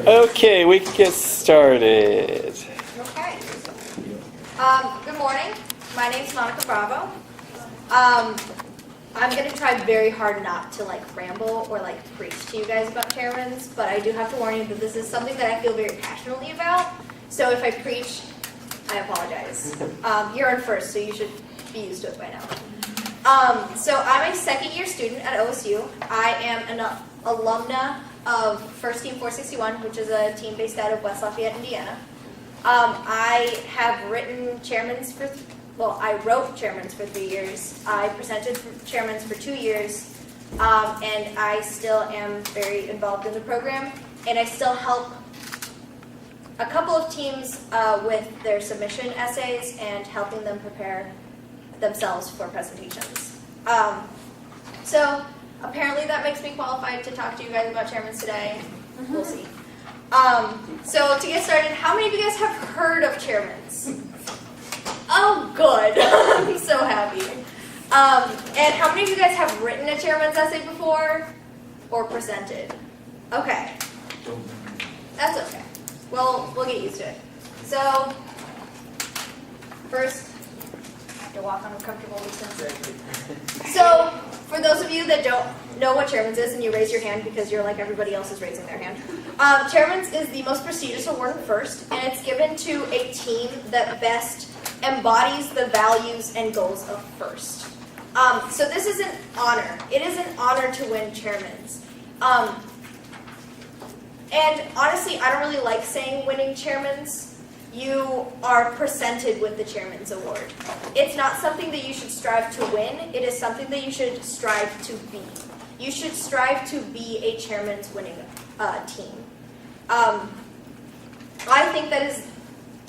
Okay, we can get started. Okay. Good morning. My name's Monica Bravo. I'm going to try very hard not to ramble or preach to you guys about chairmans, but I do have to warn you that this is something that I feel very passionately about. So if I preach, I apologize. You're in first, so you should be used to it by now. So I'm a second-year student at OSU. I am an alumna of First Team 461, which is a team based out of West Lafayette, Indiana. I have written chairmans for, I wrote chairmans for 3 years. I presented chairmans for 2 years, and I still am very involved in the program, and I still help a couple of teams with their submission essays and helping them prepare themselves for presentations. So apparently that makes me qualified to talk to you guys about chairmans today. We'll see. So to get started, how many of you guys have heard of chairmans? Oh, good. I'm so happy. And how many of you guys have written a chairman's essay before or presented? Okay. That's okay. Well, we'll get used to it. So first, I have to walk on a comfortable distance. So for those of you that don't know what chairman's is and you raise your hand because you're like everybody else is raising their hand, chairman's is the most prestigious award of First, and it's given to a team that best embodies the values and goals of First. So this is an honor. It is an honor to win chairman's. And honestly, I don't really like saying winning chairman's. You are presented with the Chairman's Award. It's not something that you should strive to win. It is something that you should strive to be. You should strive to be a chairman's winning team. I think that is,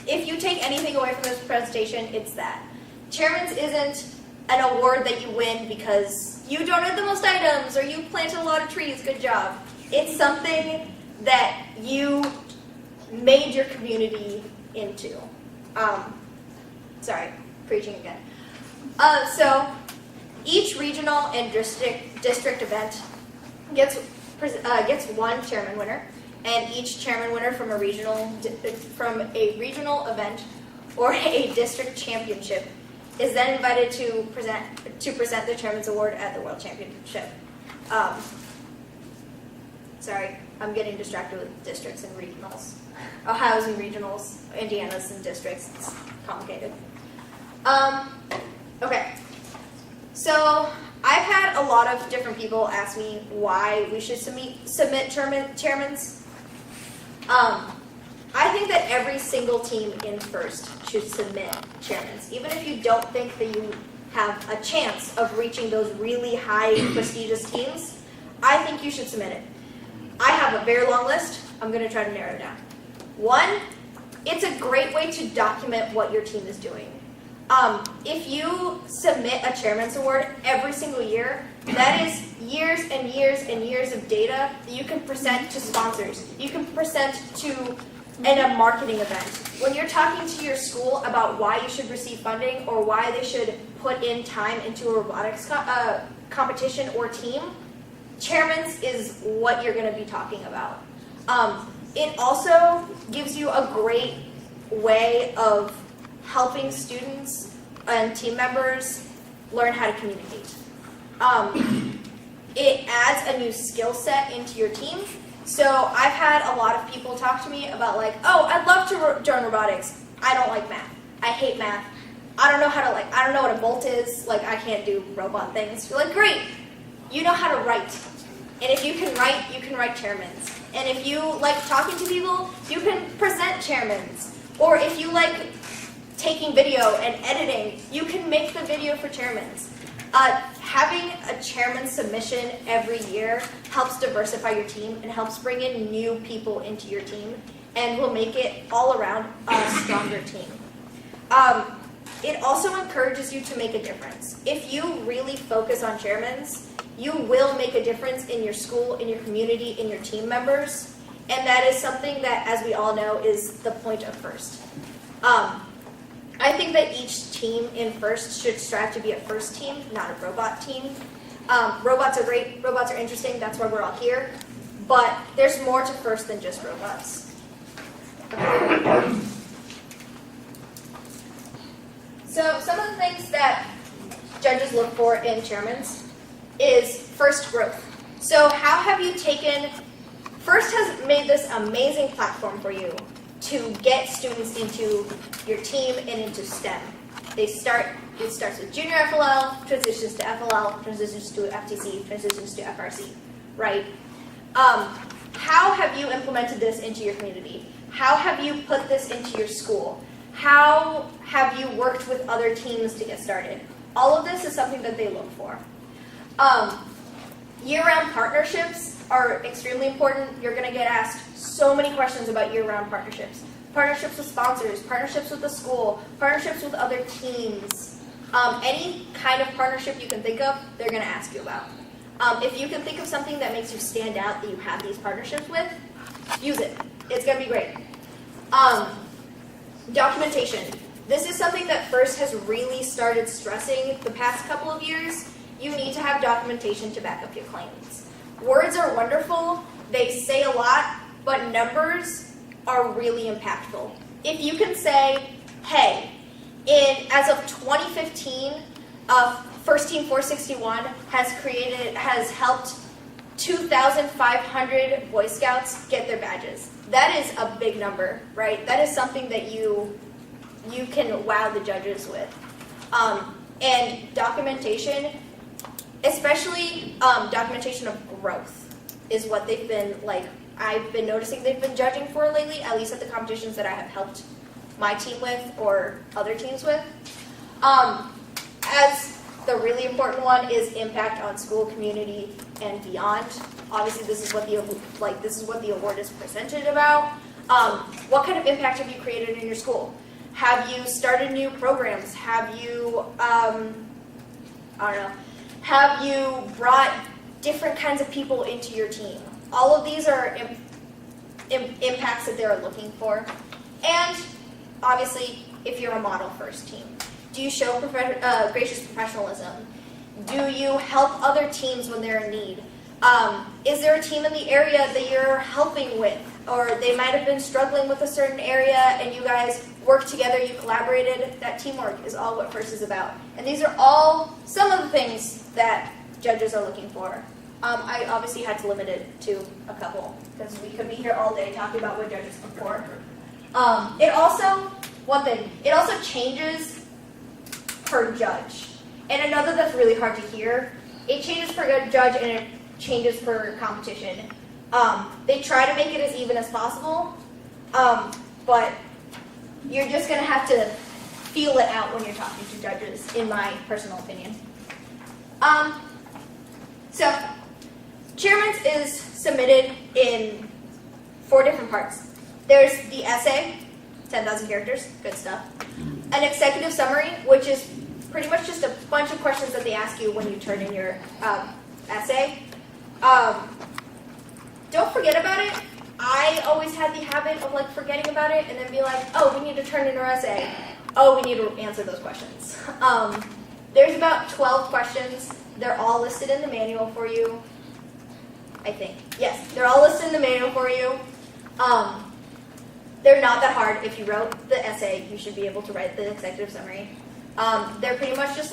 if you take anything away from this presentation, it's that. Chairman's isn't an award that you win because you donated the most items or you planted a lot of trees, good job. It's something that you made your community into. Sorry, preaching again. So each regional and district event gets one chairman winner, and each chairman winner from a regional event or a district championship is then invited to present the Chairman's Award at the World Championship. Sorry, I'm getting distracted with districts and regionals. Ohio's and regionals, Indiana's and districts. It's complicated. Okay. So I've had a lot of different people ask me why we should submit chairmans. I think that every single team in First should submit chairmans, even if you don't think that you have a chance of reaching those really high prestigious teams. I think you should submit it. I have a very long list. I'm going to try to narrow it down. 1, it's a great way to document what your team is doing. If you submit a Chairman's Award every single year, that is years and years and years of data that you can present to sponsors. You can present to in a marketing event. When you're talking to your school about why you should receive funding or why they should put in time into a robotics competition or team, Chairman's is what you're going to be talking about. It also gives you a great way of helping students and team members learn how to communicate. It adds a new skill set into your team. So I've had a lot of people talk to me about I'd love to join robotics. I don't like math. I hate math. I don't know how to I don't know what a bolt is. I can't do robot things. You're like, great. You know how to write. And if you can write chairmans. And if you like talking to people, you can present chairmans. Or if you like taking video and editing, you can make the video for chairmans. Having a chairman submission every year helps diversify your team and helps bring in new people into your team and will make it all around a stronger team. It also encourages you to make a difference. If you really focus on chairmans, you will make a difference in your school, in your community, in your team members, and that is something that, as we all know, is the point of First. I think that each team in First should strive to be a First team, not a robot team. Robots are great, robots are interesting, that's why we're all here, but there's more to first than just robots. So some of the things that judges look for in chairmans is first growth. So how have you taken, First has made this amazing platform for you to get students into your team and into STEM. It starts with junior FLL, transitions to FLL, transitions to FTC, transitions to FRC, right? How have you implemented this into your community? How have you put this into your school? How have you worked with other teams to get started? All of this is something that they look for. Year-round partnerships are extremely important. You're going to get asked so many questions about year-round partnerships. Partnerships with sponsors, partnerships with the school, partnerships with other teams. Any kind of partnership you can think of, they're going to ask you about. If you can think of something that makes you stand out that you have these partnerships with, use it. It's going to be great. Documentation. This is something that First has really started stressing the past couple of years. You need to have documentation to back up your claims. Words are wonderful. They say a lot, but numbers are really impactful. If you can say, hey, as of 2015, First Team 461 has helped 2,500 Boy Scouts get their badges. That is a big number, right? That is something that you can wow the judges with. And documentation, especially documentation of growth, is what they've been I've been noticing they've been judging for lately, at least at the competitions that I have helped my team with or other teams with. As the really important one is impact on school, community, and beyond. Obviously, this is what the award is presented about. What kind of impact have you created in your school? Have you started new programs? Have you, have you brought different kinds of people into your team? All of these are impacts that they're looking for. And obviously, if you're a model first team, do you show gracious professionalism? Do you help other teams when they're in need? Is there a team in the area that you're helping with? Or they might have been struggling with a certain area and you guys worked together, you collaborated. That teamwork is all what First is about. And these are all some of the things that judges are looking for. I obviously had to limit it to a couple because we could be here all day talking about what judges look for. It also changes per judge. And another that's really hard to hear, it changes per judge and it changes per competition. They try to make it as even as possible, but you're just going to have to feel it out when you're talking to judges, in my personal opinion. So, Chairman's is submitted in 4 different parts. There's the essay, 10,000 characters, good stuff. An executive summary, which is pretty much just a bunch of questions that they ask you when you turn in your essay. Don't forget about it. I always had the habit of forgetting about it and then be like, oh, we need to turn in our essay. Oh, we need to answer those questions. There's about 12 questions. They're all listed in the manual for you. I think. Yes, they're all listed in the manual for you. They're not that hard. If you wrote the essay, you should be able to write the executive summary. They're pretty much just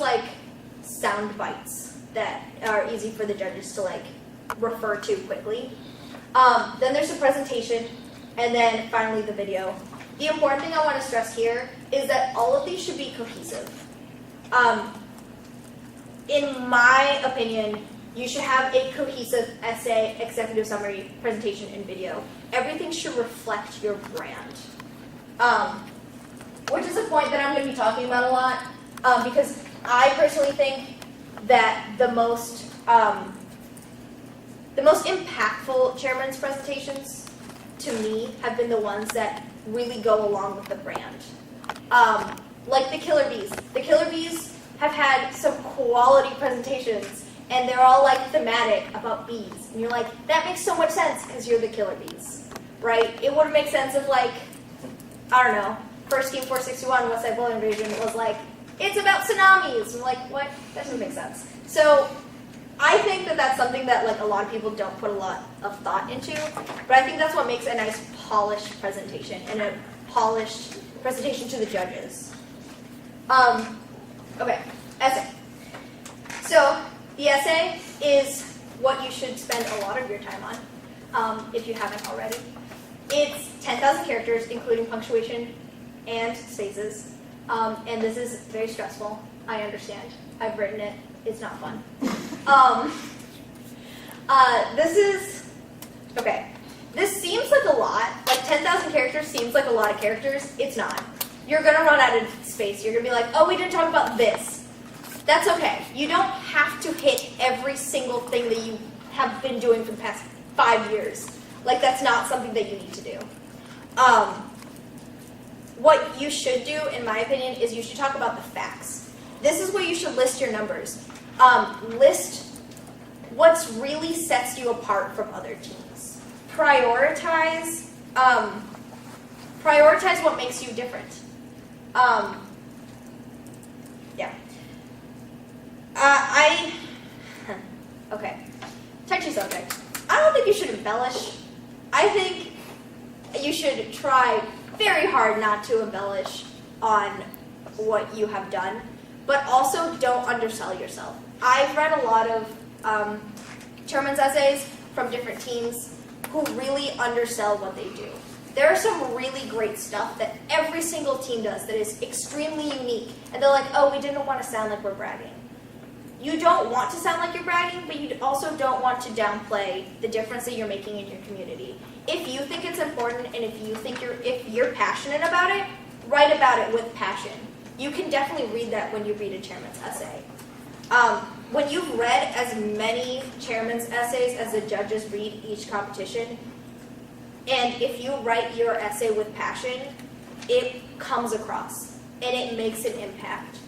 sound bites that are easy for the judges to refer to quickly. Then there's the presentation, and then finally the video. The important thing I want to stress here is that all of these should be cohesive. In my opinion, you should have a cohesive essay, executive summary, presentation, and video. Everything should reflect your brand. Which is a point that I'm going to be talking about a lot, because I personally think that the most impactful chairman's presentations to me have been the ones that really go along with the brand. Like the Killer Bees. The Killer Bees have had some quality presentations, and they're all thematic about bees. And you're like, that makes so much sense because you're the Killer Bees, right? It would make sense if I don't know, First Team 461 Westside Bowling Region was it's about tsunamis. I'm like, what? That doesn't make sense. So I think that that's something that like a lot of people don't put a lot of thought into, but I think that's what makes a nice polished presentation and a polished presentation to the judges. Okay, essay. So the essay is what you should spend a lot of your time on, if you haven't already. It's 10,000 characters, including punctuation and spaces, and this is very stressful. I understand. I've written it. It's not fun. This seems like a lot. Like 10,000 characters seems like a lot of characters. It's not. You're going to run out of space. You're going to be like, oh, we didn't talk about this. That's okay. You don't have to hit every single thing that you have been doing for the past 5 years. Like, that's not something that you need to do. What you should do, in my opinion, is you should talk about the facts. This is where you should list your numbers. List what really sets you apart from other teams. Prioritize what makes you different. Okay, touchy subject. I don't think you should embellish. I think you should try very hard not to embellish on what you have done, but also don't undersell yourself. I've read a lot of chairman's essays from different teams who really undersell what they do. There are some really great stuff that every single team does that is extremely unique, and they're like, oh, we didn't want to sound like we're bragging. You don't want to sound like you're bragging, but you also don't want to downplay the difference that you're making in your community. If you think it's important, and if you're passionate about it, write about it with passion. You can definitely read that when you read a chairman's essay. When you've read as many chairman's essays as the judges read each competition, and if you write your essay with passion, it comes across, and it makes an impact.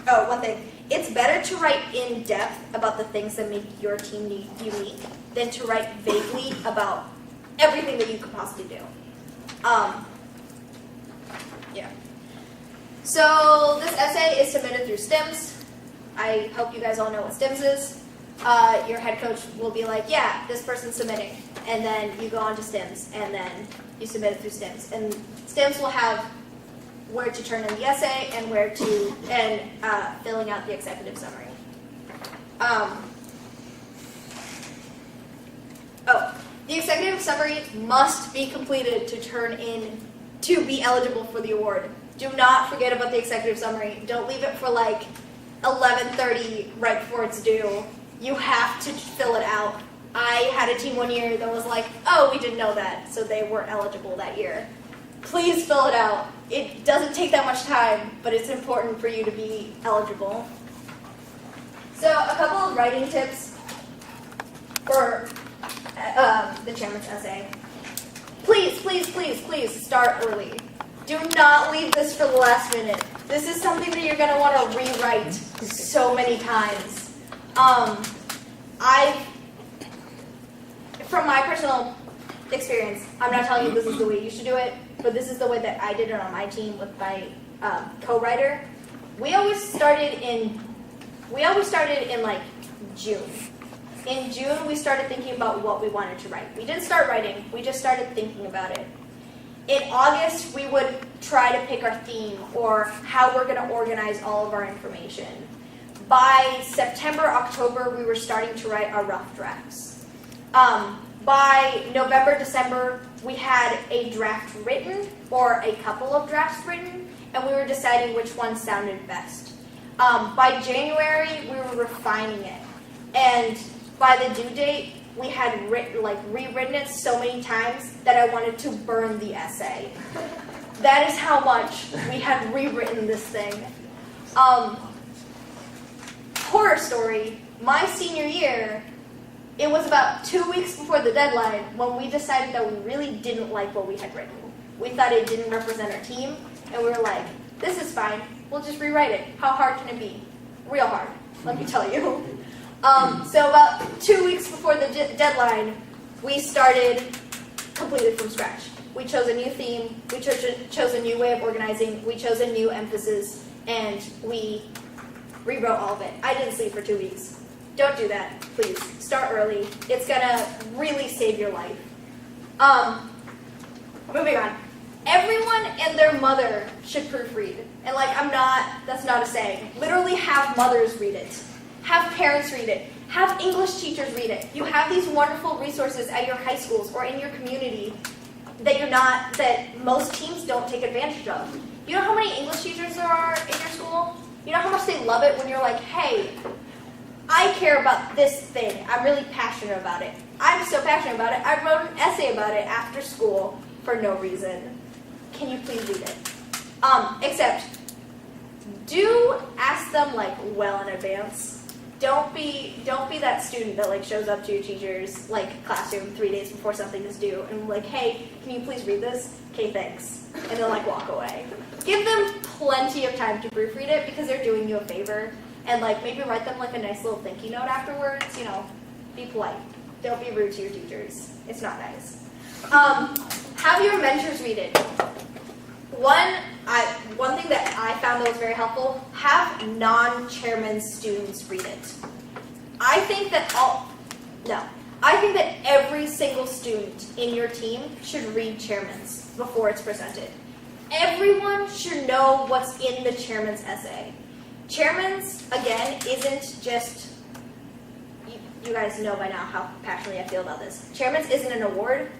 One thing. It's better to write in depth about the things that make your team unique than to write vaguely about everything that you could possibly do. So this essay is submitted through STIMS. I hope you guys all know what STIMS is. Your head coach will be like, yeah, this person's submitting. And then you go on to STIMS, and then you submit it through STIMS. And STIMS will have where to turn in the essay and filling out the executive summary. The executive summary must be completed to turn in to be eligible for the award. Do not forget about the executive summary. Don't leave it for like 11:30 right before it's due. You have to fill it out. I had a team one year that was like, oh, we didn't know that, so they weren't eligible that year. Please fill it out. It doesn't take that much time, but it's important for you to be eligible. So a couple of writing tips for the chairman's essay. Please, please, please, please start early. Do not leave this for the last minute. This is something that you're going to want to rewrite so many times. From my personal experience, I'm not telling you this is the way you should do it, but this is the way that I did it on my team with my co-writer. We always started in like June. In June, we started thinking about what we wanted to write. We didn't start writing, we just started thinking about it. In August, we would try to pick our theme or how we're going to organize all of our information. By September, October, we were starting to write our rough drafts. By November, December, we had a draft written or a couple of drafts written, and we were deciding which one sounded best. By January, we were refining it. And by the due date, we had rewritten it so many times that I wanted to burn the essay. That is how much we had rewritten this thing. Horror story, my senior year, it was about 2 weeks before the deadline when we decided that we really didn't like what we had written. We thought it didn't represent our team, and we were like, this is fine, we'll just rewrite it. How hard can it be? Real hard, let me tell you. So about 2 weeks before the deadline, we started completely from scratch. We chose a new theme, we chose a new way of organizing, we chose a new emphasis, and we rewrote all of it. I didn't sleep for 2 weeks. Don't do that, please. Start early. It's gonna really save your life. Moving on. Everyone and their mother should proofread. And that's not a saying. Literally have mothers read it. Have parents read it. Have English teachers read it. You have these wonderful resources at your high schools or in your community that most teams don't take advantage of. You know how many English teachers there are in your school? You know how much they love it when you're like, hey, I care about this thing. I'm really passionate about it. I'm so passionate about it. I wrote an essay about it after school for no reason. Can you please read it? Except, do ask them well in advance. Don't be that student that shows up to your teacher's classroom 3 days before something is due and hey, can you please read this? Okay, thanks. And they'll walk away. Give them plenty of time to proofread it because they're doing you a favor. And maybe write them a nice little thank you note afterwards. Be polite. Don't be rude to your teachers. It's not nice. Have your mentors read it. One thing that I found that was very helpful, have non-chairman students read it. I think that every single student in your team should read chairman's before it's presented. Everyone should know what's in the chairman's essay. Chairman's, again, isn't just, you guys know by now how passionately I feel about this. Chairman's isn't an award,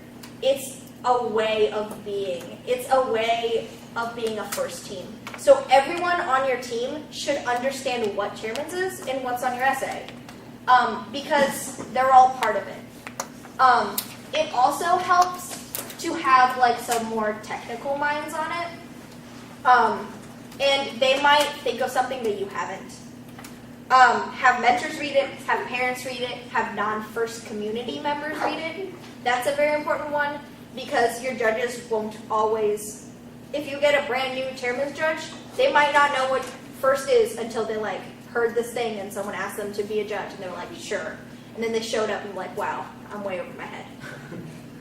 it's a way of being. It's a way of being a first team. So everyone on your team should understand what chairman's is and what's on your essay, because they're all part of it. It also helps to have some more technical minds on it, and they might think of something that you haven't. Have mentors read it, have parents read it, have non-first community members read it. That's a very important one, because your judges won't always, if you get a brand new chairman's judge, they might not know what first is until they heard this thing and someone asked them to be a judge and they were sure. And then they showed up and wow, I'm way over my head.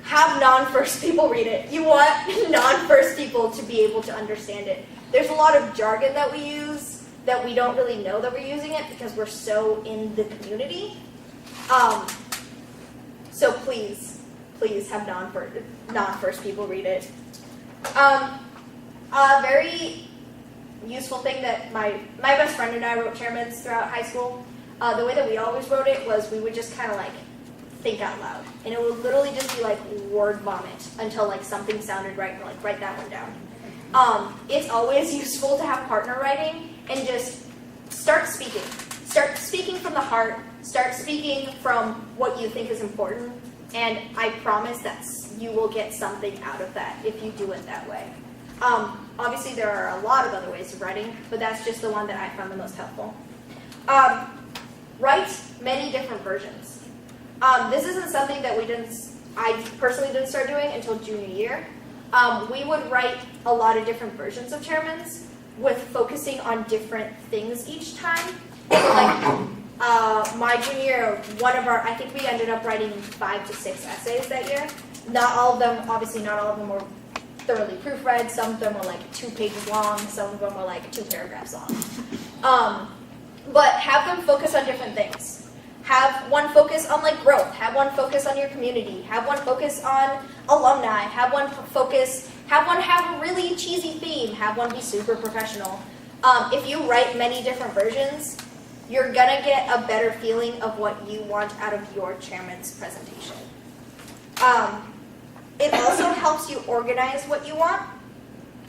Have non-first people read it. You want non-first people to be able to understand it. There's a lot of jargon that we use that we don't really know that we're using it because we're so in the community. So please have non-first people read it. A very useful thing that my best friend and I wrote chairman's throughout high school. The way that we always wrote it was we would just kind of think out loud, and it would literally just be word vomit until something sounded right, and write that one down. It's always useful to have partner writing and just start speaking. Start speaking from the heart. Start speaking from what you think is important. And I promise that you will get something out of that if you do it that way. Obviously, there are a lot of other ways of writing, but that's just the one that I found the most helpful. Write many different versions. This isn't something that I personally didn't start doing until junior year. We would write a lot of different versions of chairman's with focusing on different things each time. My junior year, I think we ended up writing 5 to 6 essays that year. Not all of them were thoroughly proofread. Some of them were 2 pages long. Some of them were 2 paragraphs long. But have them focus on different things. Have one focus on growth. Have one focus on your community. Have one focus on alumni. Have one have a really cheesy theme. Have one be super professional. If you write many different versions, you're gonna get a better feeling of what you want out of your chairman's presentation. It also helps you organize what you want,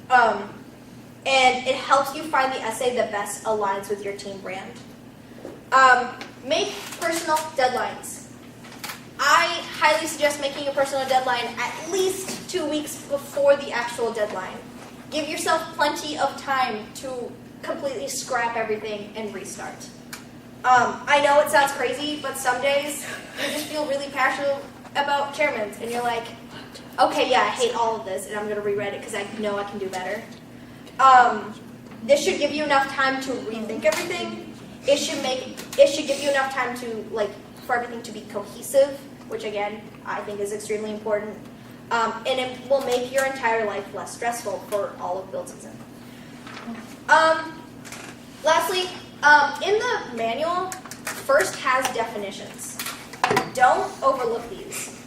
and it helps you find the essay that best aligns with your team brand. Make personal deadlines. I highly suggest making a personal deadline at least 2 weeks before the actual deadline. Give yourself plenty of time to completely scrap everything and restart. I know it sounds crazy, but some days you just feel really passionate about chairman's, and you're like, okay, yeah, I hate all of this, and I'm going to rewrite it because I know I can do better. This should give you enough time to rethink everything. It should give you enough time to for everything to be cohesive, which again I think is extremely important, and it will make your entire life less stressful for all of build season. Lastly, In the manual, first has definitions. Don't overlook these.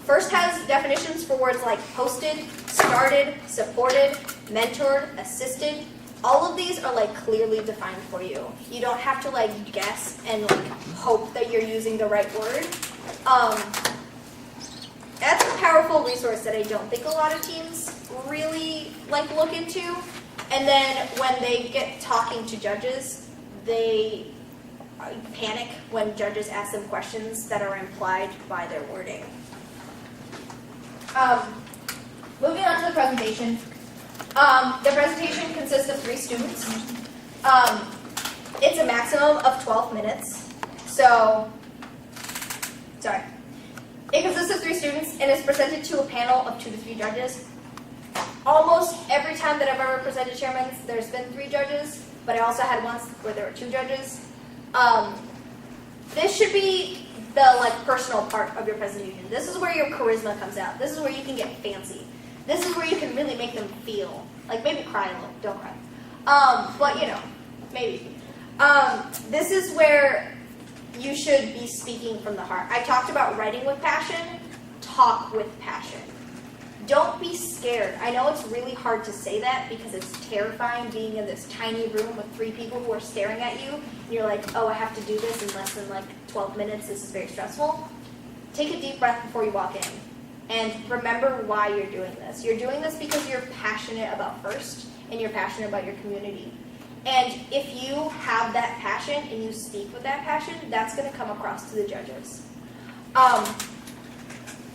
First has definitions for words like hosted, started, supported, mentored, assisted. All of these are like clearly defined for you. You don't have to like guess and like hope that you're using the right word. That's a powerful resource that I don't think a lot of teams really like look into. And then when they get talking to judges, they panic when judges ask them questions that are implied by their wording. Moving on to the presentation. The presentation consists of 3 students. It's a maximum of 12 minutes. It consists of 3 students and is presented to a panel of 2 to 3 judges. Almost every time that I've ever presented chairmans, there's been 3 judges, but I also had once where there were 2 judges. This should be the like personal part of your presentation. This is where your charisma comes out. This is where you can get fancy. This is where you can really make them feel. Like maybe cry a little, don't cry. But you know, maybe. This is where you should be speaking from the heart. I talked about writing with passion. Talk with passion. Don't be scared. I know it's really hard to say that because it's terrifying being in this tiny room with 3 people who are staring at you. And you're like, oh, I have to do this in less than like 12 minutes. This is very stressful. Take a deep breath before you walk in. And remember why you're doing this. You're doing this because you're passionate about FIRST and you're passionate about your community. And if you have that passion and you speak with that passion, that's going to come across to the judges.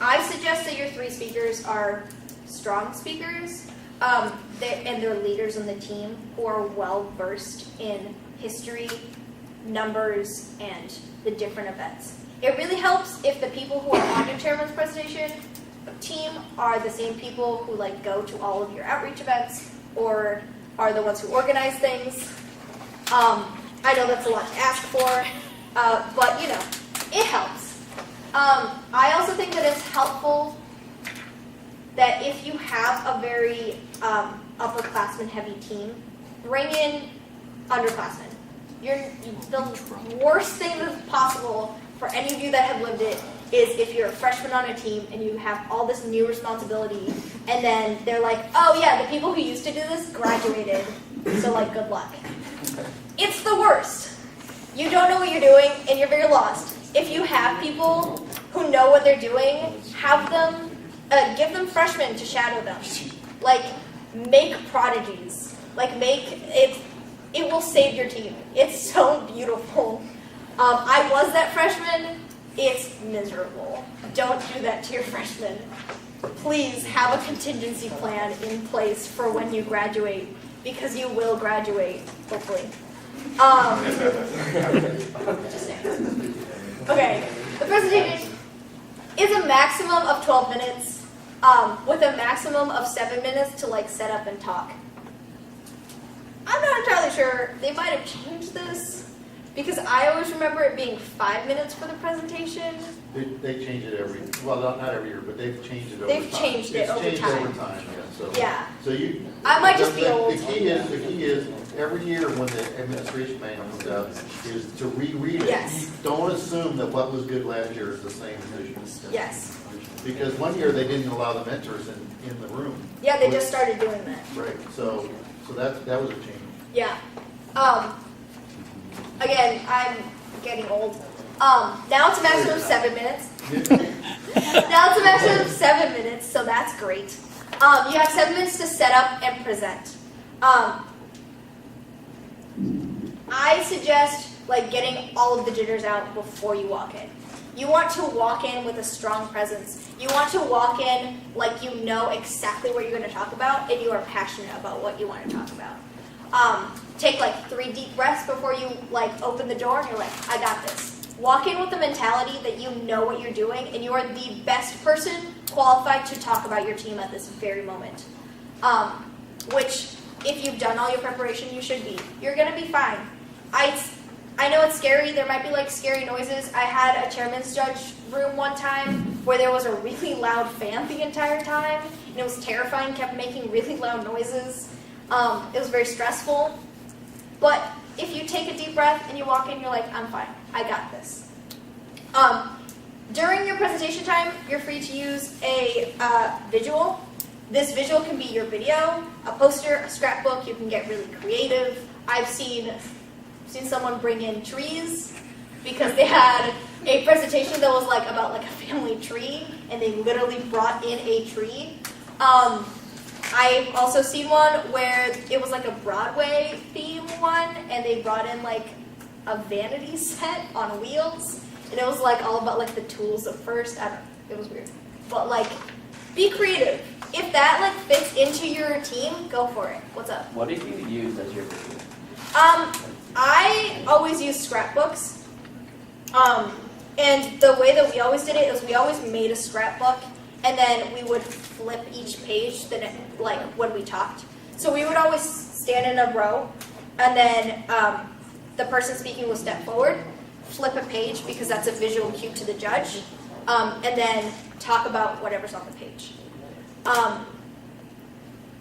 I suggest that your 3 speakers are strong speakers, and they're leaders in the team who are well versed in history, numbers, and the different events. It really helps if the people who are on your chairman's presentation team are the same people who like go to all of your outreach events or are the ones who organize things. I know that's a lot to ask for, but you know, it helps. I also think that it's helpful that if you have a very upperclassman heavy team, bring in underclassmen. The worst thing that's possible for any of you that have lived it is if you're a freshman on a team and you have all this new responsibility and then they're like, oh yeah, the people who used to do this graduated, so like good luck. It's the worst. You don't know what you're doing and you're very lost. If you have people who know what they're doing, have them, give them freshmen to shadow them. Like, make prodigies. Like, it will save your team. It's so beautiful. I was that freshman. It's miserable. Don't do that to your freshmen. Please have a contingency plan in place for when you graduate, because you will graduate, hopefully. Just saying. Okay, the presentation is a maximum of 12 minutes, with a maximum of 7 minutes to like set up and talk. I'm not entirely sure. They might have changed this because I always remember it being 5 minutes for the presentation. They change it not every year, but they've changed it over time. They've changed it over time. It's changed over time, yeah. Yeah. So you. I might just be old. The key is every year when the administration manual comes out is to reread it. Yes. Don't assume that what was good last year is the same this year. Yes. Because one year they didn't allow the mentors in the room. Yeah, they just started doing that. Right. So that was a change. Yeah. Again, I'm getting old. Now it's a maximum of 7 minutes. Now it's a maximum of 7 minutes, so that's great. You have 7 minutes to set up and present. I suggest like getting all of the jitters out before you walk in. You want to walk in with a strong presence. You want to walk in like you know exactly what you're going to talk about and you are passionate about what you want to talk about. Take like 3 deep breaths before you like open the door and you're like, I got this. Walk in with the mentality that you know what you're doing and you are the best person qualified to talk about your team at this very moment. Which, if you've done all your preparation, you should be. You're going to be fine. I know it's scary. There might be like scary noises. I had a chairman's judge room one time where there was a really loud fan the entire time. And it was terrifying, kept making really loud noises. It was very stressful. But if you take a deep breath and you walk in, you're like, I'm fine, I got this. During your presentation time, you're free to use a visual. This visual can be your video, a poster, a scrapbook. You can get really creative. I've seen someone bring in trees because they had a presentation that was like about like a family tree, and they literally brought in a tree. I've also seen one where it was like a Broadway theme one, and they brought in like a vanity set on wheels, and it was like all about like the tools of first. I don't know, it was weird, but like be creative. If that like fits into your team, go for it. What's up? What did you use as your video? I always use scrapbooks. And the way that we always did it is we always made a scrapbook, and then we would flip each page like when we talked. So we would always stand in a row, and then the person speaking will step forward, flip a page because that's a visual cue to the judge, and then talk about whatever's on the page.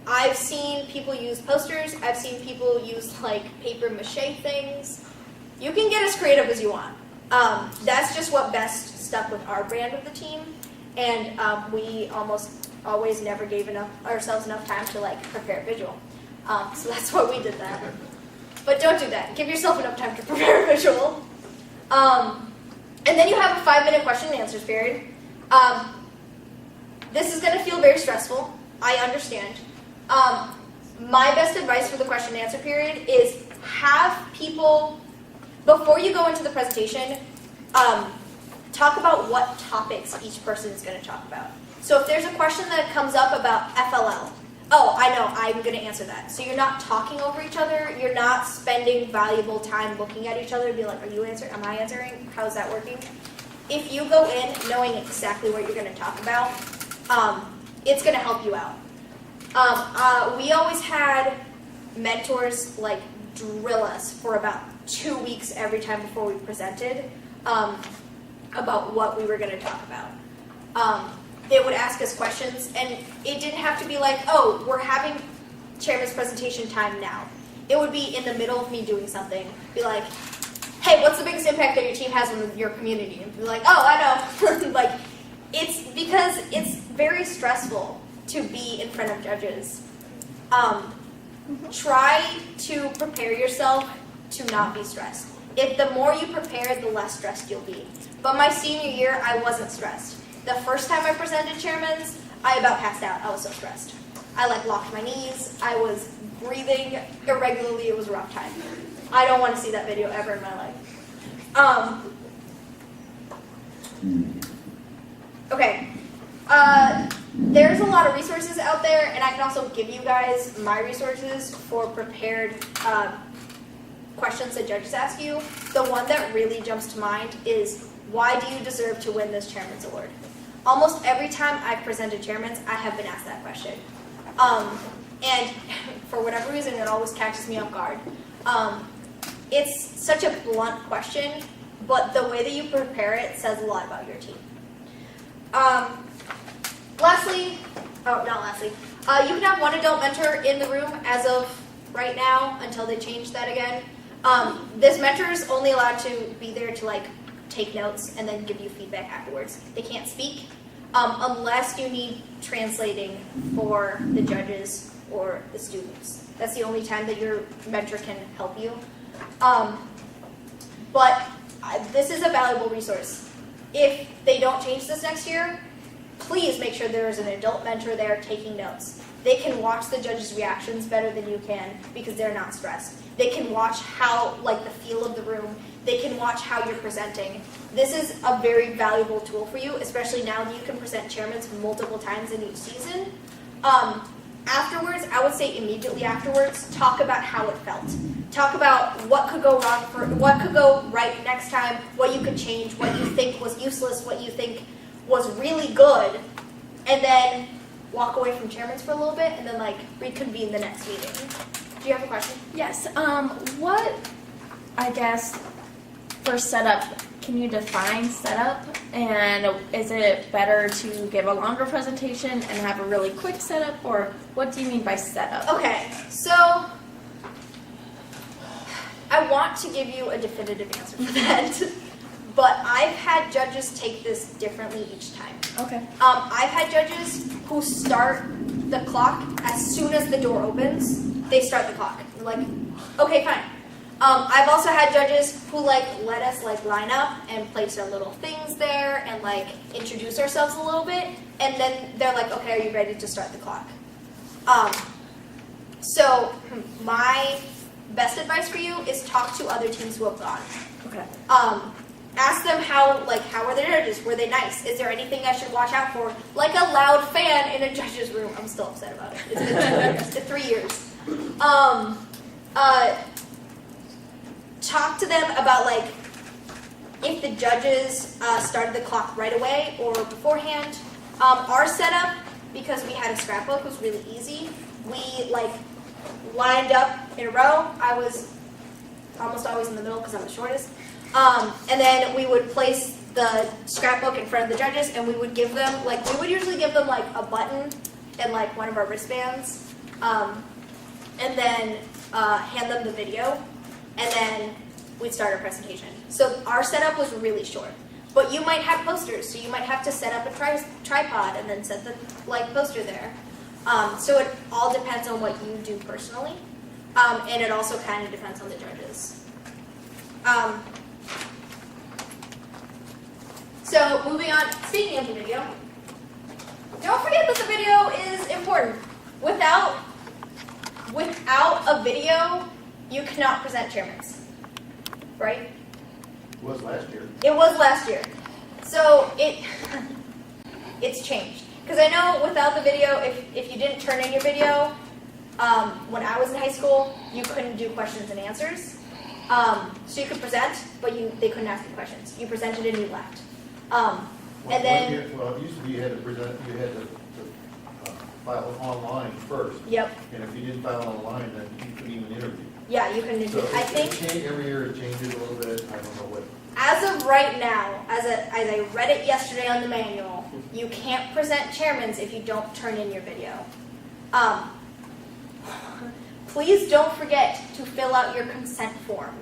I've seen people use posters. I've seen people use like paper mache things. You can get as creative as you want. That's just what best stuck with our brand of the team, and we almost always never gave ourselves enough time to like prepare a visual. So that's why we did that. But don't do that. Give yourself enough time to prepare a visual. And then you have a 5-minute question and answers period. This is going to feel very stressful. I understand. My best advice for the question and answer period is have people, before you go into the presentation, talk about what topics each person is going to talk about. So if there's a question that comes up about FLL, oh, I know, I'm going to answer that. So you're not talking over each other. You're not spending valuable time looking at each other and be like, are you answering? Am I answering? How is that working? If you go in knowing exactly what you're going to talk about, it's going to help you out. We always had mentors like drill us for about 2 weeks every time before we presented about what we were going to talk about. They would ask us questions, and it didn't have to be like, oh, we're having chairman's presentation time now. It would be in the middle of me doing something. Be like, hey, what's the biggest impact that your team has on your community? And be like, oh, I know. Like, it's because it's very stressful to be in front of judges. Try to prepare yourself to not be stressed. If the more you prepare, the less stressed you'll be. But my senior year, I wasn't stressed. The first time I presented chairman's, I about passed out. I was so stressed. I like locked my knees. I was breathing irregularly. It was a rough time. I don't want to see that video ever in my life. Okay. There's a lot of resources out there, and I can also give you guys my resources for prepared questions that judges ask you. The one that really jumps to mind is, why do you deserve to win this chairman's award? Almost every time I've presented chairman's, I have been asked that question. And for whatever reason, it always catches me off guard. It's such a blunt question, but the way that you prepare it says a lot about your team. You can have one adult mentor in the room as of right now until they change that again. This mentor is only allowed to be there to like take notes and then give you feedback afterwards. They can't speak unless you need translating for the judges or the students. That's the only time that your mentor can help you. But this is a valuable resource. If they don't change this next year, please make sure there is an adult mentor there taking notes. They can watch the judges' reactions better than you can because they're not stressed. They can watch how, like, the feel of the room. They can watch how you're presenting. This is a very valuable tool for you, especially now that you can present chairmans multiple times in each season. Afterwards, I would say immediately afterwards, talk about how it felt. Talk about what could go wrong, what could go right next time, what you could change, what you think was useless, what you think was really good, and then walk away from chairman's for a little bit, and then like reconvene the next meeting. Do you have a question? Yes. What, I guess, for setup, can you define setup? And is it better to give a longer presentation and have a really quick setup, or what do you mean by setup? Okay, so I want to give you a definitive answer for that, but I've had judges take this differently each time. Okay. I've had judges who start the clock as soon as the door opens. They start the clock. They're like, okay, fine. I've also had judges who let us line up and place our little things there and introduce ourselves a little bit, and then they're like, okay, are you ready to start the clock? So my best advice for you is talk to other teams who have gone. Okay. Ask them how are the judges? Were they nice? Is there anything I should watch out for? Like a loud fan in a judge's room. I'm still upset about it. It's been 2 years. It's 3 years. Talk to them about if the judges started the clock right away or beforehand. Our setup, because we had a scrapbook, was really easy. We lined up in a row. I was almost always in the middle because I'm the shortest. And then we would place the scrapbook in front of the judges, and we would give them we would usually give them a button and one of our wristbands, and then hand them the video, and then we'd start our presentation. So our setup was really short. But you might have posters, so you might have to set up a tripod and then set the poster there. So it all depends on what you do personally, and it also kind of depends on the judges. So moving on, speaking of the video, don't forget that the video is important. Without a video, you cannot present chairmans, right? It was last year. It was last year. So it's changed. Because I know without the video, if you didn't turn in your video, when I was in high school, you couldn't do questions and answers. So you could present, but they couldn't ask you questions. You presented and you left. And then... It used to be you had to present, you had to file online first. Yep. And if you didn't file online, then you couldn't even interview. Yeah, you couldn't do. So I think every year it changes a little bit. I don't know what. as of right now, as I read it yesterday on the manual, you can't present chairmans if you don't turn in your video. Please don't forget to fill out your consent form.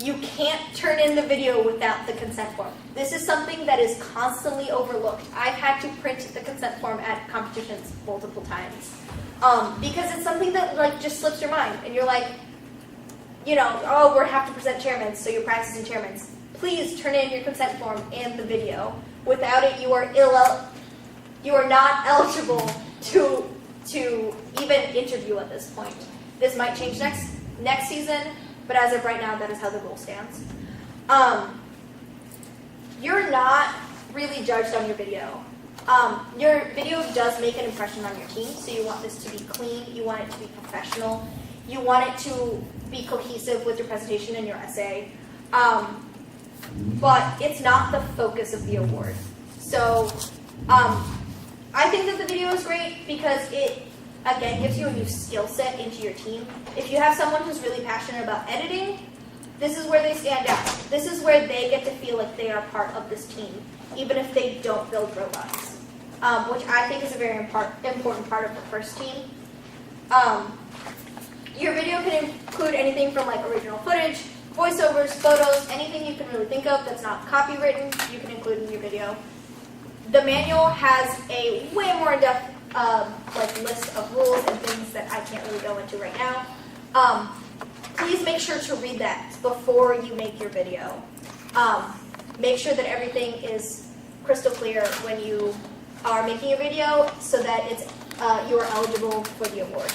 You can't turn in the video without the consent form. This is something that is constantly overlooked. I've had to print the consent form at competitions multiple times because it's something that just slips your mind, and you're like, oh, we have to present chairmans, so you're practicing chairmans. Please turn in your consent form and the video. Without it, you are not eligible to even interview at this point. This might change next season, but as of right now, that is how the rule stands. You're not really judged on your video. Your video does make an impression on your team, so you want this to be clean, you want it to be professional, you want it to be cohesive with your presentation and your essay, but it's not the focus of the award. So I think that the video is great because it, again, gives you a new skill set into your team. If you have someone who's really passionate about editing, this is where they stand out. This is where they get to feel like they are part of this team, even if they don't build robots, which I think is a very important part of the first team. Your video can include anything from original footage, voiceovers, photos, anything you can really think of that's not copywritten, you can include in your video. The manual has a way more in-depth list of rules and things that I can't really go into right now. Please make sure to read that before you make your video. Make sure that everything is crystal clear when you are making a video so that it's you are eligible for the award.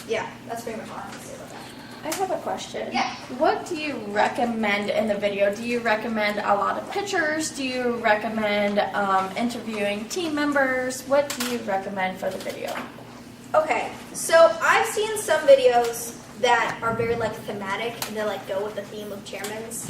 Yeah, that's pretty much all I have to say about that. I have a question. Yeah. What do you recommend in the video? Do you recommend a lot of pictures? Do you recommend interviewing team members? What do you recommend for the video? Okay, so I've seen some videos that are very thematic and they go with the theme of chairmans.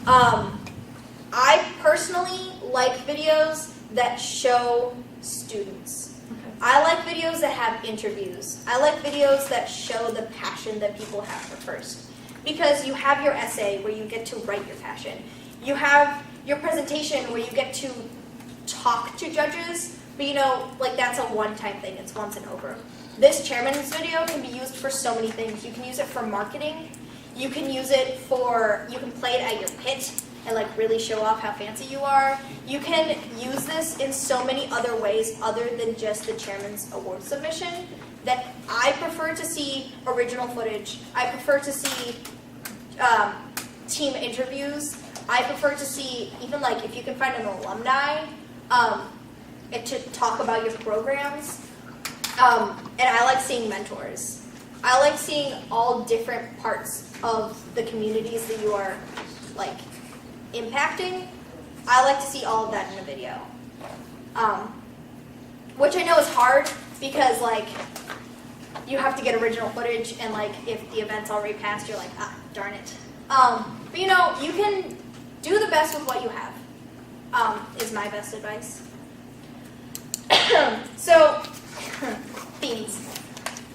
I personally like videos that show students. I like videos that have interviews. I like videos that show the passion that people have for FIRST. Because you have your essay where you get to write your passion. You have your presentation where you get to talk to judges, but that's a one-time thing. It's once and over. this chairman's video can be used for so many things. You can use it for marketing. You can use it for, you can play it at your pit and like really show off how fancy you are. You can use this in so many other ways other than just the chairman's award submission that I prefer to see original footage. I prefer to see team interviews. I prefer to see even like if you can find an alumni to talk about your programs. And I like seeing mentors. I like seeing all different parts of the communities that you are like impacting. I like to see all of that in a video. Which I know is hard because like you have to get original footage and like if the event's already passed, you're like, ah, darn it. But you know, you can do the best with what you have, is my best advice. So, themes.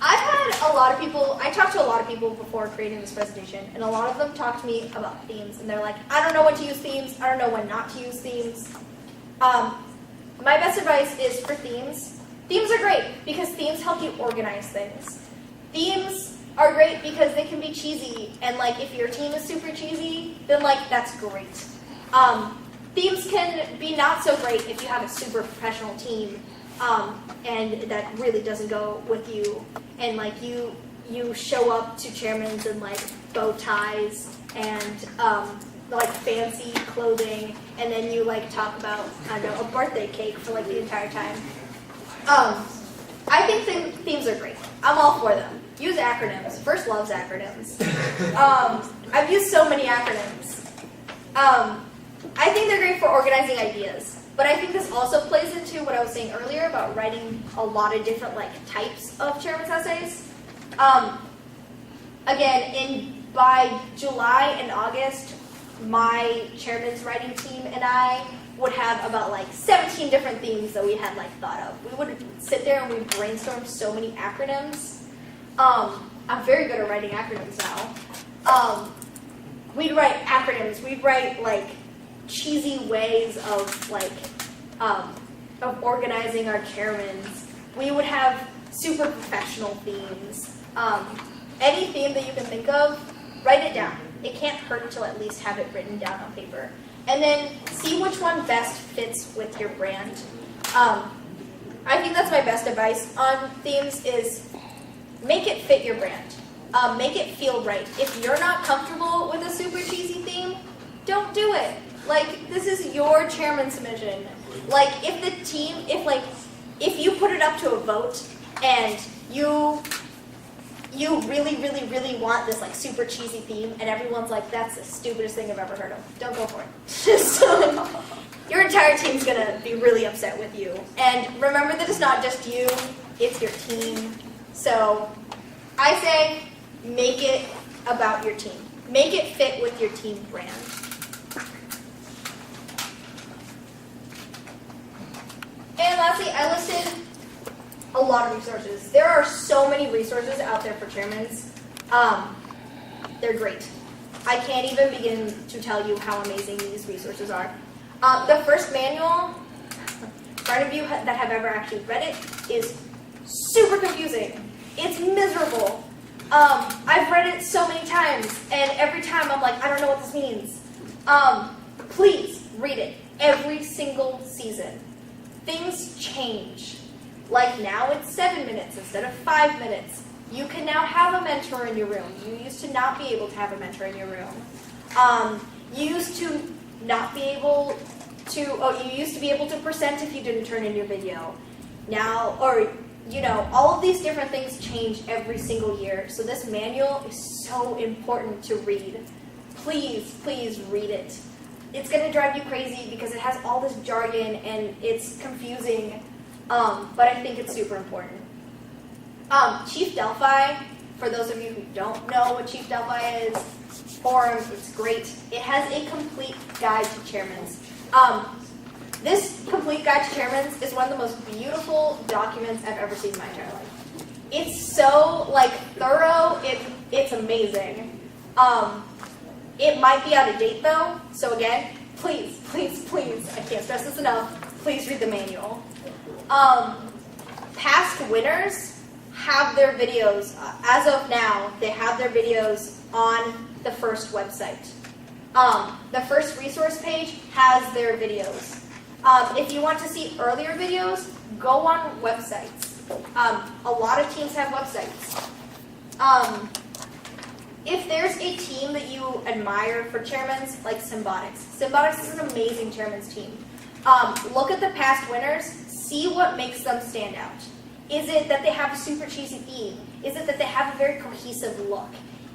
I've had a lot of people, I talked to a lot of people before creating this presentation, and a lot of them talked to me about themes, and they're like, I don't know when to use themes, I don't know when not to use themes. My best advice is for themes. Themes are great because themes help you organize things. Themes are great because they can be cheesy, and like if your team is super cheesy, then like that's great. Themes can be not so great if you have a super professional team, and that really doesn't go with you, and like you show up to chairmans in like bow ties and like fancy clothing, and then you like talk about, I don't know, a birthday cake for like the entire time. I think themes are great. I'm all for them. Use acronyms. First loves acronyms. I've used so many acronyms. I think they're great for organizing ideas. But I think this also plays into what I was saying earlier about writing a lot of different like types of chairman's essays. Again, by July and August, my chairman's writing team and I would have about like 17 different themes that we had like thought of. We would sit there and we brainstormed so many acronyms. I'm very good at writing acronyms now. We'd write acronyms. We'd write like cheesy ways of like of organizing our chairmans. We would have super professional themes. Any theme that you can think of, write it down. It can't hurt to at least have it written down on paper. And then see which one best fits with your brand. I think that's my best advice on themes is make it fit your brand. Make it feel right. If you're not comfortable with a super cheesy theme, don't do it. Like, this is your chairman's submission. Like, if you put it up to a vote and you really, really, really want this like super cheesy theme and everyone's like, that's the stupidest thing I've ever heard of, don't go for it. Just, your entire team's gonna be really upset with you. And remember that it's not just you, it's your team. So, I say, make it about your team. Make it fit with your team brand. And lastly, I listed a lot of resources. There are so many resources out there for chairmans. They're great. I can't even begin to tell you how amazing these resources are. The first manual, for any of you that have ever actually read it, is super confusing. It's miserable. I've read it so many times, and every time I'm like, I don't know what this means. Please read it every single season. Things change. Like now it's 7 minutes instead of 5 minutes. You can now have a mentor in your room. You used to not be able to have a mentor in your room. You used to not be able to, you used to be able to present if you didn't turn in your video. Now, or, you know, all of these different things change every single year. So this manual is so important to read. Please, please read it. It's going to drive you crazy because it has all this jargon and it's confusing, but I think it's super important. Chief Delphi, for those of you who don't know what Chief Delphi is, forums, it's great. It has a complete guide to chairmans. This complete guide to chairmans is one of the most beautiful documents I've ever seen in my entire life. It's so like thorough, it's amazing. It might be out of date though, so again, please, please, please, I can't stress this enough, please read the manual. Past winners, have their videos, as of now, they have their videos on the first website. The first resource page has their videos. If you want to see earlier videos, go on websites. A lot of teams have websites. If there's a team that you admire for chairmans, like Symbotics. Symbotics is an amazing chairman's team. Look at the past winners, see what makes them stand out. Is it that they have a super cheesy theme? Is it that they have a very cohesive look?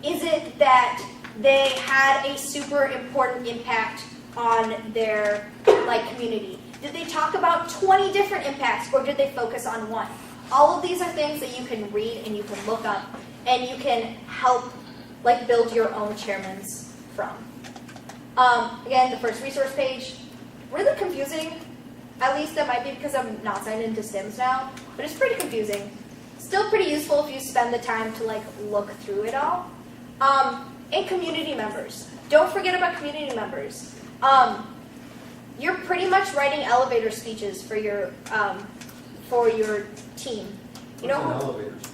Is it that they had a super important impact on their community? Did they talk about 20 different impacts, or did they focus on one? All of these are things that you can read and you can look up, and you can help build your own chairmans from. Again, the first resource page, really confusing. At least that might be because I'm not signed into Sims now, but it's pretty confusing. Still pretty useful if you spend the time to look through it all. And community members. Don't forget about community members. You're pretty much writing elevator speeches for your team. You know, What's an elevator speech?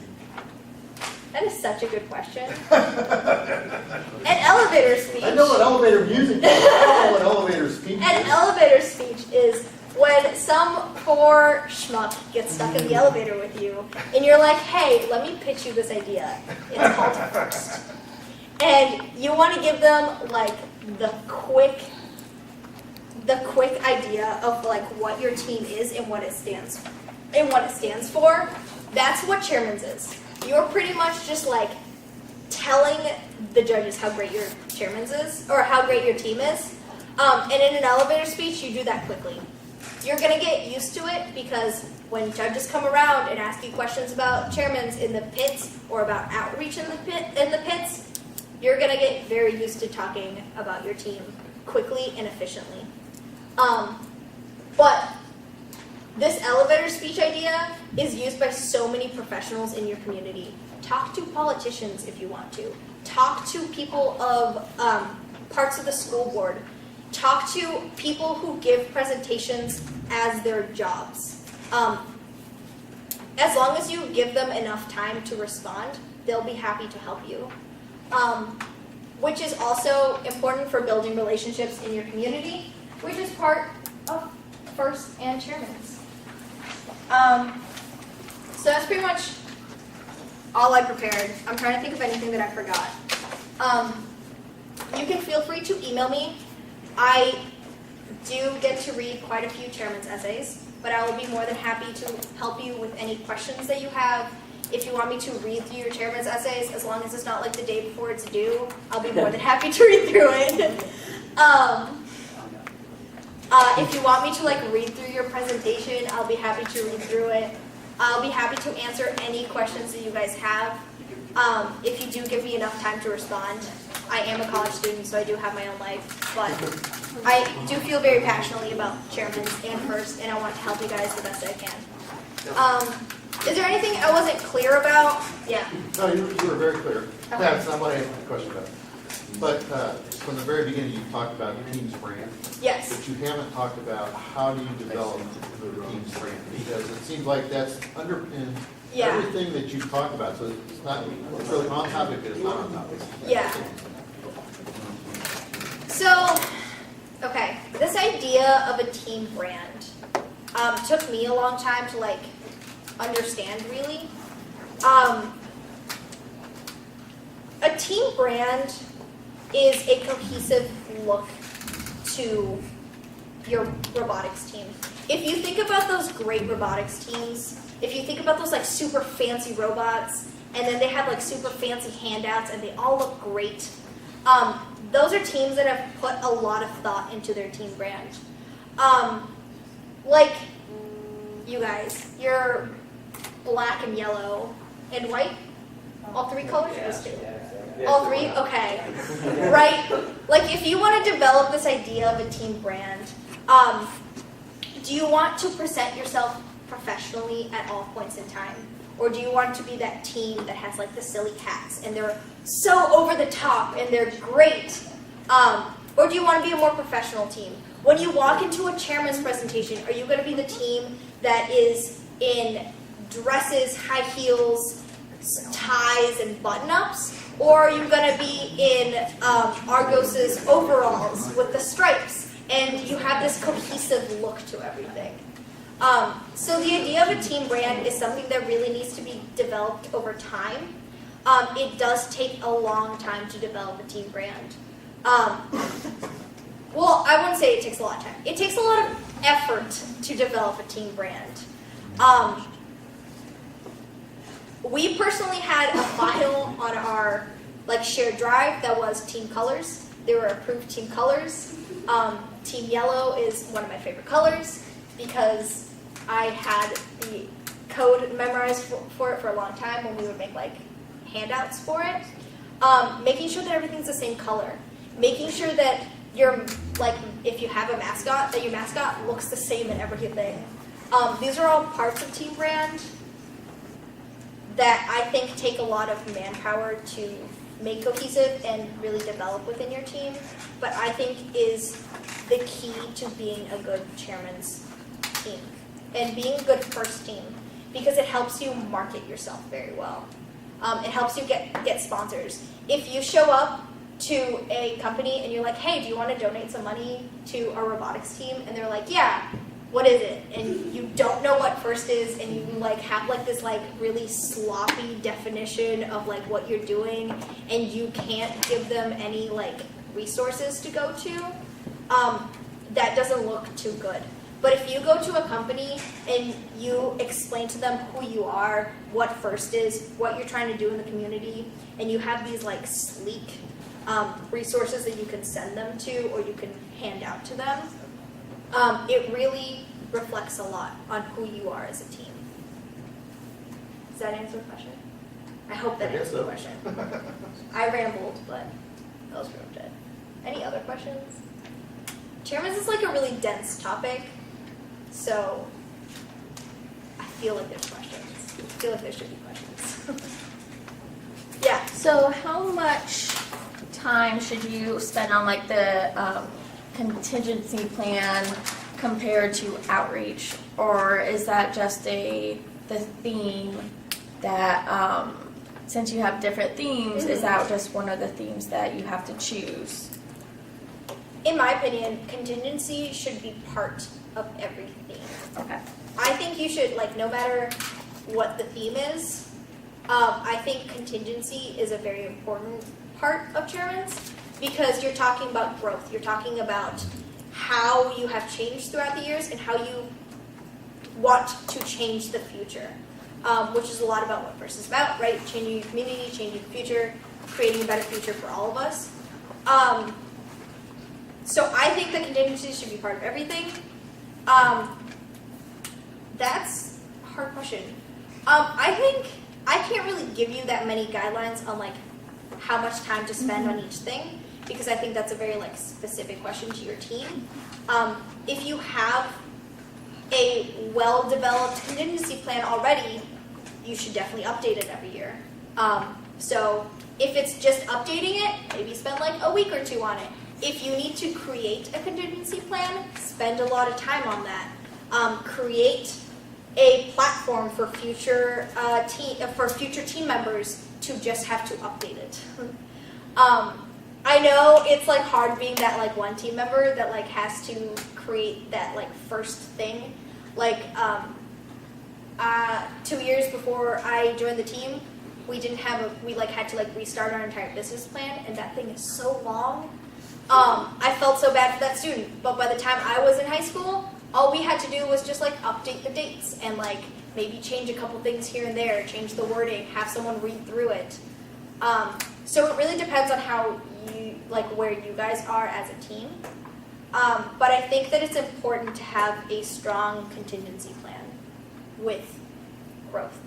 that is such a good question. An elevator speech. I know what elevator music is. I don't know what elevator speech An is. elevator speech is when some poor schmuck gets stuck in the elevator with you, and you're like, hey, let me pitch you this idea. It's called First. And you want to give them the quick idea of what your team is and what it stands for. That's what Chairman's is. You're pretty much just telling the judges how great your Chairman's is, or how great your team is. And in an elevator speech, you do that quickly. You're gonna get used to it because when judges come around and ask you questions about Chairman's in the pits or about outreach in the pits, you're gonna get very used to talking about your team quickly and efficiently. But this elevator speech idea is used by so many professionals in your community. Talk to politicians if you want to. Talk to people of parts of the school board. Talk to people who give presentations as their jobs. As long as you give them enough time to respond, they'll be happy to help you. Which is also important for building relationships in your community, which is part of First and Chairman's. So that's pretty much all I prepared. I'm trying to think of anything that I forgot. You can feel free to email me. I do get to read quite a few Chairman's essays, but I will be more than happy to help you with any questions that you have. If you want me to read through your Chairman's essays, as long as it's not the day before it's due, I'll be more than happy to read through it. If you want me to read through your presentation, I'll be happy to read through it. I'll be happy to answer any questions that you guys have. If you do give me enough time to respond. I am a college student, so I do have my own life, but I do feel very passionately about Chairman's and First, and I want to help you guys the best I can. Is there anything I wasn't clear about? Yeah. No, you were very clear. Okay. That's not what I asked the question about. But from the very beginning, you talked about the team's brand. Yes. But you haven't talked about how do you develop the team's brand, because it seems like that's underpinned everything that you talk about. So it's not really on topic, but it's not on topic. Yeah. So, okay, this idea of a team brand took me a long time to understand really. A team brand is a cohesive look to your robotics team. If you think about those great robotics teams, if you think about those super fancy robots, and then they have super fancy handouts and they all look great, those are teams that have put a lot of thought into their team brand. You guys, you're black and yellow and white? All three colors? Just two? All three? Okay. Right? If you want to develop this idea of a team brand, do you want to present yourself professionally at all points in time? Or do you want to be that team that has the silly cats and they're so over the top and they're great? Or do you want to be a more professional team? When you walk into a chairman's presentation, are you going to be the team that is in dresses, high heels, ties and button-ups, or are you going to be in Argos's overalls with the stripes, and you have this cohesive look to everything? So the idea of a team brand is something that really needs to be developed over time. It does take a long time to develop a team brand. Well, I wouldn't say it takes a lot of time. It takes a lot of effort to develop a team brand. We personally had a file on our shared drive that was team colors. There were approved team colors. Team yellow is one of my favorite colors because I had the code memorized for it for a long time when we would make handouts for it. Making sure that everything's the same color. Making sure that if you have a mascot, that your mascot looks the same in everything. These are all parts of team brand that I think take a lot of manpower to make cohesive and really develop within your team, but I think is the key to being a good chairman's team and being a good first team, because it helps you market yourself very well. It helps you get sponsors. If you show up to a company and you're like, hey, do you want to donate some money to our robotics team? And they're like, yeah, what is it? And you don't know what first is, and you have this really sloppy definition of what you're doing, and you can't give them any resources to go to, that doesn't look too good. But if you go to a company and you explain to them who you are, what first is, what you're trying to do in the community, and you have these sleek resources that you can send them to or you can hand out to them, it really reflects a lot on who you are as a team. Does that answer the question? I hope that answers the question. I rambled, but that was pretty much it. Any other questions? Chairman's is a really dense topic, so I feel like there's questions. I feel like there should be questions. Yeah. So how much time should you spend on the contingency plan compared to outreach, or is that just the theme that since you have different themes, is that just one of the themes that you have to choose? In my opinion, contingency should be part of every theme. Okay. I think you should, no matter what the theme is, I think contingency is a very important part of Chairman's, because you're talking about growth. You're talking about how you have changed throughout the years and how you want to change the future, which is a lot about what First is about, right? Changing your community, changing the future, creating a better future for all of us. So I think the contingency should be part of everything. That's a hard question. I think I can't really give you that many guidelines on how much time to spend on each thing, because I think that's a very specific question to your team. If you have a well-developed contingency plan already, you should definitely update it every year. So if it's just updating it, maybe spend a week or two on it. If you need to create a contingency plan, spend a lot of time on that. Create a platform for future team members to just have to update it. I know it's hard being that one team member that has to create that first thing. 2 years before I joined the team, we didn't have we had to restart our entire business plan, and that thing is so long. I felt so bad for that student, but by the time I was in high school, all we had to do was just update the dates and maybe change a couple things here and there, change the wording, have someone read through it. So it really depends on how you where you guys are as a team. But I think that it's important to have a strong contingency plan with growth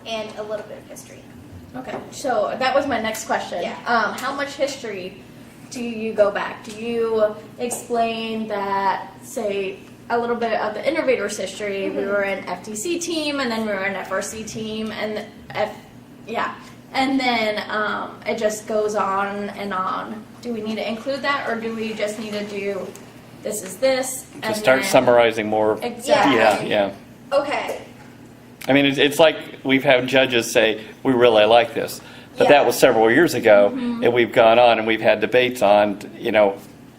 and a little bit of history. Okay, so that was my next question. Yeah. How much history do you go back? Do you explain that, say, a little bit of the innovators' history? Mm-hmm. We were an FTC team, and then we were an FRC team, and and then it just goes on and on. Do we need to include that, or do we just need to do this is this? Just start summarizing more. Exactly. Yeah. Okay. I mean, it's like we've had judges say, we really like this. But Yeah. that was several years ago, and we've gone on and we've had debates on,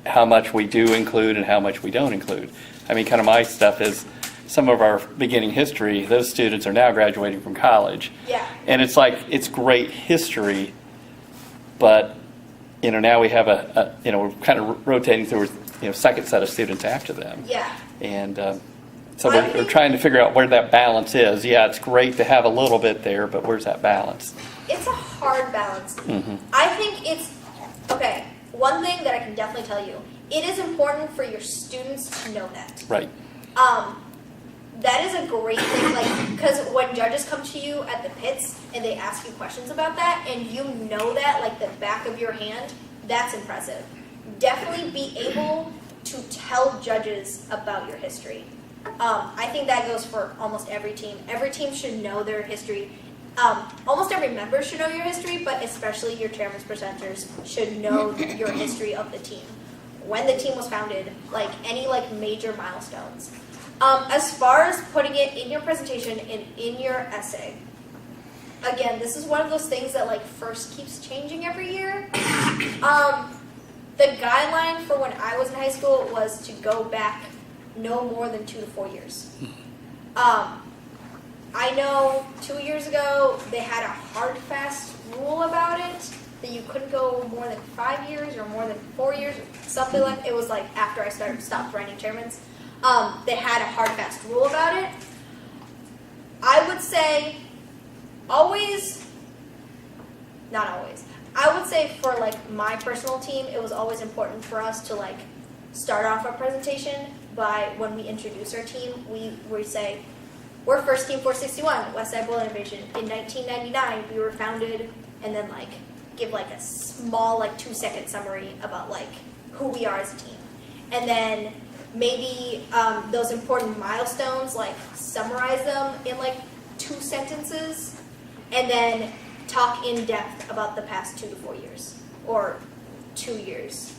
how much we do include and how much we don't include. I mean, kind of my stuff is some of our beginning history, those students are now graduating from college. Yeah. And it's like, it's great history, but, now we have we're kind of rotating through, second set of students after them. Yeah. And so I we're think- trying to figure out where that balance is. Yeah, it's great to have a little bit there, but where's that balance? It's a hard balance. Mhm. I think it's, okay, one thing that I can definitely tell you, it is important for your students to know that. Right. That is a great thing, like, because when judges come to you at the pits and they ask you questions about that, and you know that like the back of your hand, that's impressive. Definitely be able to tell judges about your history. I think that goes for almost every team. Every team should know their history. Almost every member should know your history, but especially your chairman's presenters should know your history of the team. When the team was founded, like any like major milestones. As far as putting it in your presentation and in your essay, again, this is one of those things that like first keeps changing every year. The guideline for when I was in high school was to go back no more than 2 to 4 years. I know 2 years ago they had a hard, fast rule about it that you couldn't go more than 5 years or more than 4 years, something like. It was like after I stopped writing chairmans. They had a hard, fast rule about it. I would say always, not always. I would say for like my personal team, it was always important for us to like start off our presentation by when we introduce our team, we say, we're First Team 461, Westside Bowl Innovation. In 1999, we were founded, and then like give like a small like 2-second summary about like who we are as a team. And then maybe those important milestones, like summarize them in like 2 sentences, and then talk in depth about the past 2 to 4 years, or 2 years.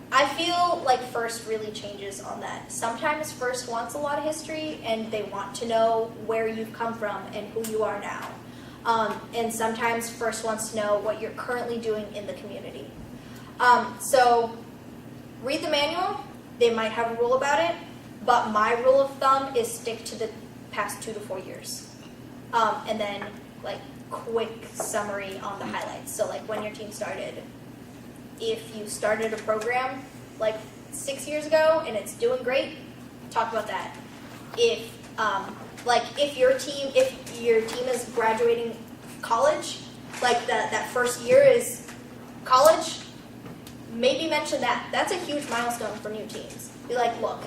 I feel like First really changes on that. Sometimes First wants a lot of history, and they want to know where you've come from and who you are now. And sometimes First wants to know what you're currently doing in the community. So read the manual. They might have a rule about it, but my rule of thumb is stick to the past 2 to 4 years. And then like quick summary on the highlights. So like when your team started, if you started a program like 6 years ago and it's doing great, talk about that. If if your team is graduating college, like that first year is college, maybe mention that. That's a huge milestone for new teams. Be like, look,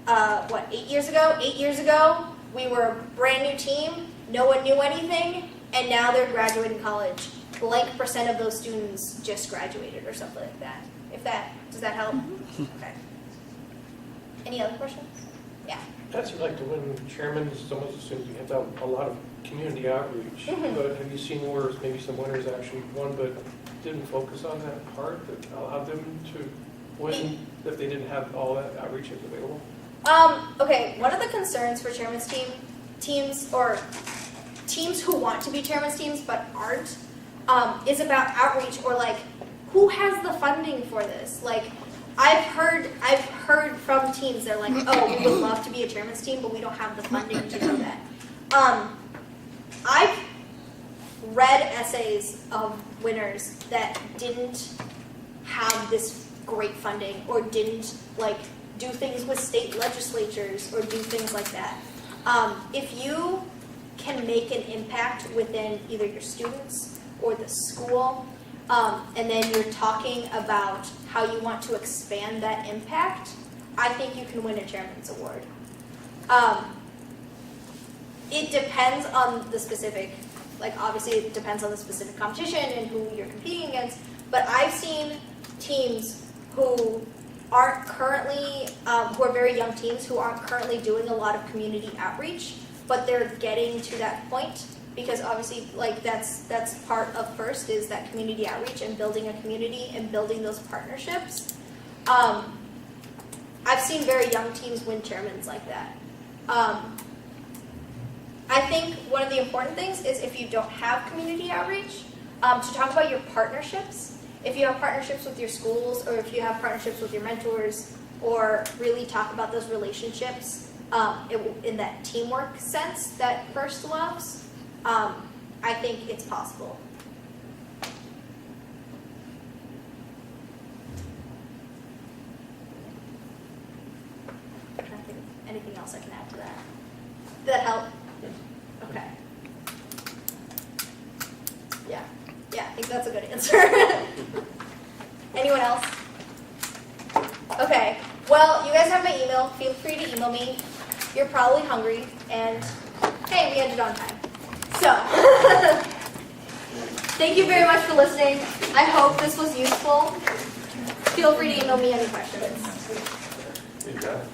8 years ago? 8 years ago, we were a brand new team, no one knew anything, and now they're graduating college. Blank % of those students just graduated or something like that. Does that help? Okay. Any other questions? Yeah. That seems like to win chairman, it's almost assumes you have to have a lot of community outreach. Mhm. But have you seen where maybe some winners actually won but didn't focus on that part that allowed them to win if they didn't have all that outreach available? Okay, one of the concerns for chairman's teams or teams who want to be chairman's teams but aren't, is about outreach, or like, who has the funding for this? Like, I've heard from teams, they're like, oh, we would love to be a chairman's team, but we don't have the funding to do that. I've read essays of winners that didn't have this great funding, or didn't like do things with state legislatures, or do things like that. If you can make an impact within either your students or the school, and then you're talking about how you want to expand that impact, I think you can win a chairman's award. It depends on the specific, like obviously it depends on the specific competition and who you're competing against, but I've seen teams who aren't currently, who are very young teams who aren't currently doing a lot of community outreach, but they're getting to that point, because obviously like that's part of First, is that community outreach and building a community and building those partnerships. I've seen very young teams win chairmans like that. I think one of the important things is if you don't have community outreach, to talk about your partnerships. If you have partnerships with your schools, or if you have partnerships with your mentors, or really talk about those relationships in that teamwork sense that First loves, I think it's possible. I'm trying to think of anything else I can add to that. Did that help? Okay. Yeah, I think that's a good answer. Anyone else? Okay, well, you guys have my email. Feel free to email me. You're probably hungry, and hey, we ended on time. So, thank you very much for listening. I hope this was useful. Feel free to email me any questions. You got it.